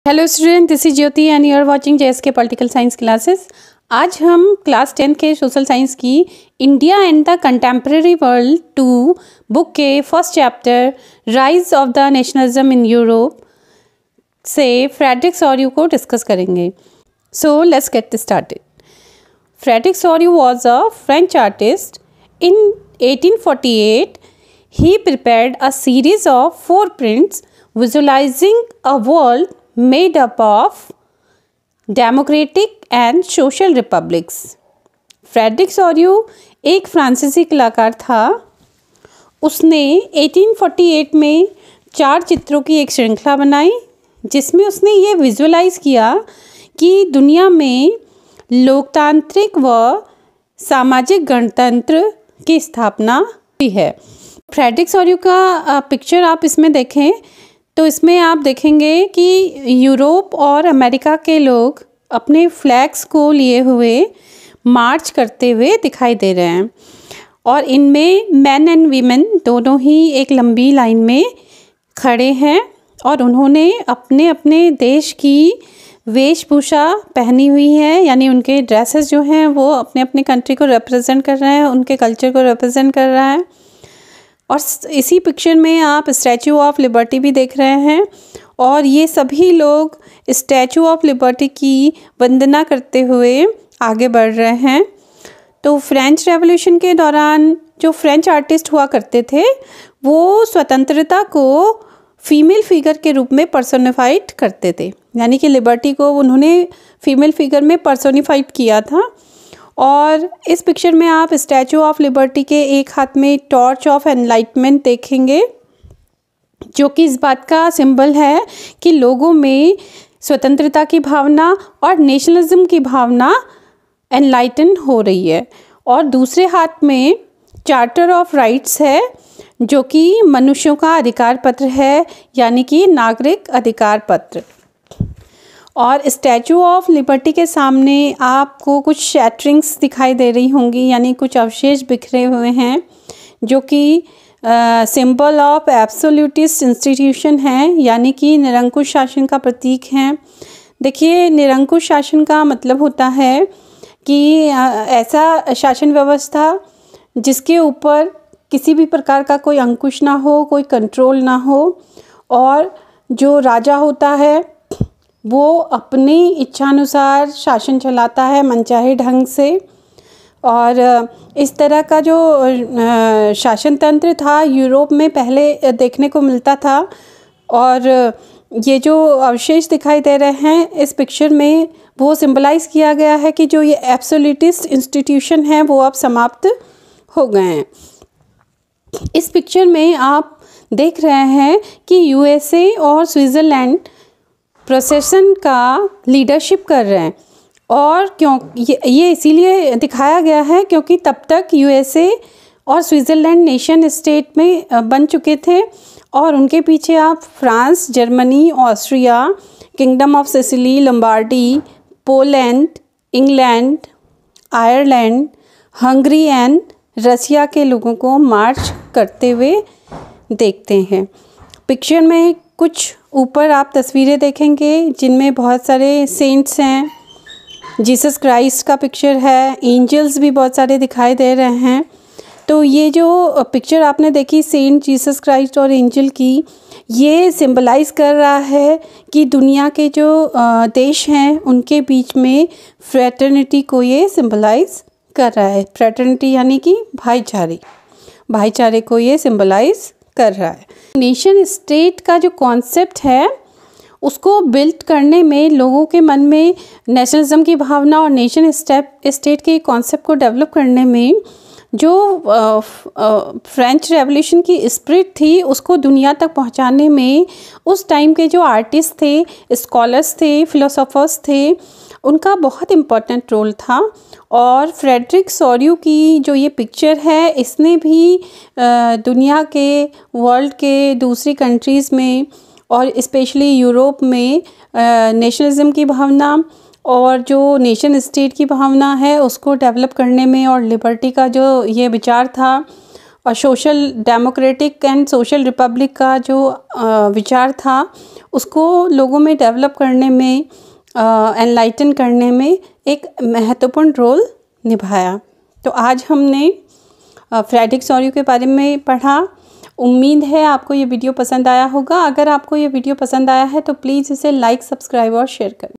Hello student, this is Jyoti and you are watching JSK political science classes. आज हम class 10 के social science की India and the contemporary world 2 book के first chapter rise of the nationalism in Europe से Frederic Sorrieu को discuss करेंगे। So let's get started. Frederic Sorrieu was a French artist. In 1848 he prepared a series of 4 prints visualizing a world made up of democratic and social republics. Frederic Sorrieu एक फ्रांसीसी कलाकार था। उसने 1848 में 4 चित्रों की एक श्रृंखला बनाई जिसमें उसने ये विजुअलाइज किया कि दुनिया में लोकतांत्रिक व सामाजिक गणतंत्र की स्थापना हुई है। फ्रेडरिक सॉर्यू का पिक्चर आप इसमें देखें तो इसमें आप देखेंगे कि यूरोप और अमेरिका के लोग अपने फ्लैग्स को लिए हुए मार्च करते हुए दिखाई दे रहे हैं और इनमें मैन एंड वीमेन दोनों ही एक लंबी लाइन में खड़े हैं और उन्होंने अपने अपने देश की वेशभूषा पहनी हुई है, यानी उनके ड्रेसेस जो हैं वो अपने अपने कंट्री को रिप्रेजेंट कर रहे हैं, उनके कल्चर को रिप्रेजेंट कर रहा है। और इसी पिक्चर में आप स्टैचू ऑफ लिबर्टी भी देख रहे हैं और ये सभी लोग स्टैचू ऑफ लिबर्टी की वंदना करते हुए आगे बढ़ रहे हैं। तो फ्रेंच रेवोल्यूशन के दौरान जो फ्रेंच आर्टिस्ट हुआ करते थे वो स्वतंत्रता को फीमेल फिगर के रूप में पर्सोनिफाइड करते थे, यानी कि लिबर्टी को उन्होंने फीमेल फिगर में पर्सोनिफाइड किया था। और इस पिक्चर में आप स्टैचू ऑफ लिबर्टी के एक हाथ में टॉर्च ऑफ एनलाइटमेंट देखेंगे जो कि इस बात का सिंबल है कि लोगों में स्वतंत्रता की भावना और नेशनलिज्म की भावना एनलाइटन हो रही है। और दूसरे हाथ में चार्टर ऑफ राइट्स है जो कि मनुष्यों का अधिकार पत्र है, यानी कि नागरिक अधिकार पत्र। और स्टैचू ऑफ लिबर्टी के सामने आपको कुछ शैटरिंग्स दिखाई दे रही होंगी, यानी कुछ अवशेष बिखरे हुए हैं जो कि सिंबल ऑफ एब्सोल्यूटिस्ट इंस्टीट्यूशन है, यानी कि निरंकुश शासन का प्रतीक हैं। देखिए, निरंकुश शासन का मतलब होता है कि ऐसा शासन व्यवस्था जिसके ऊपर किसी भी प्रकार का कोई अंकुश ना हो, कोई कंट्रोल ना हो और जो राजा होता है वो अपनी इच्छानुसार शासन चलाता है मनचाहे ढंग से। और इस तरह का जो शासन तंत्र था यूरोप में पहले देखने को मिलता था। और ये जो अवशेष दिखाई दे रहे हैं इस पिक्चर में वो सिंबलाइज़ किया गया है कि जो ये एब्सोल्यूटिस्ट इंस्टीट्यूशन है वो अब समाप्त हो गए हैं। इस पिक्चर में आप देख रहे हैं कि यूएसए और स्विट्ज़रलैंड प्रोसेसन का लीडरशिप कर रहे हैं और क्यों ये इसीलिए दिखाया गया है क्योंकि तब तक यूएसए और स्विट्ज़रलैंड नेशन स्टेट में बन चुके थे और उनके पीछे आप France, Germany, Austria, Kingdom of Sicily, Lombardy, Poland, England, Ireland, Hungary and Russia के लोगों को मार्च करते हुए देखते हैं। पिक्चर में कुछ ऊपर आप तस्वीरें देखेंगे जिनमें बहुत सारे सेंट्स हैं, जीसस क्राइस्ट का पिक्चर है, एंजल्स भी बहुत सारे दिखाई दे रहे हैं। तो ये जो पिक्चर आपने देखी सेंट जीसस क्राइस्ट और एंजल की, ये सिंबलाइज़ कर रहा है कि दुनिया के जो देश हैं उनके बीच में फ्रेटर्निटी को ये सिंबलाइज़ कर रहा है। फ्रेटर्निटी यानी कि भाईचारे को ये सिंबलाइज़ कर रहा है। नेशन स्टेट का जो कॉन्सेप्ट है उसको बिल्ड करने में लोगों के मन में नेशनलिज्म की भावना और नेशन स्टेट के कॉन्सेप्ट को डेवलप करने में जो फ्रेंच रेवोल्यूशन की स्पिरिट थी उसको दुनिया तक पहुंचाने में उस टाइम के जो आर्टिस्ट थे, स्कॉलर्स थे, फिलोसोफर्स थे, उनका बहुत इम्पोर्टेंट रोल था। और फ्रेडरिक सॉर्यू की जो ये पिक्चर है इसने भी दुनिया के वर्ल्ड के दूसरी कंट्रीज़ में और स्पेशली यूरोप में नेशनलिज्म की भावना और जो नेशन स्टेट की भावना है उसको डेवलप करने में और लिबर्टी का जो ये विचार था और social democratic and social Republic का जो विचार था उसको लोगों में डेवलप करने में, एनलाइटन करने में एक महत्वपूर्ण रोल निभाया। तो आज हमने फ्रेडरिक सोरियो के बारे में पढ़ा। उम्मीद है आपको ये वीडियो पसंद आया होगा। अगर आपको ये वीडियो पसंद आया है तो प्लीज़ इसे लाइक, सब्सक्राइब और शेयर करें।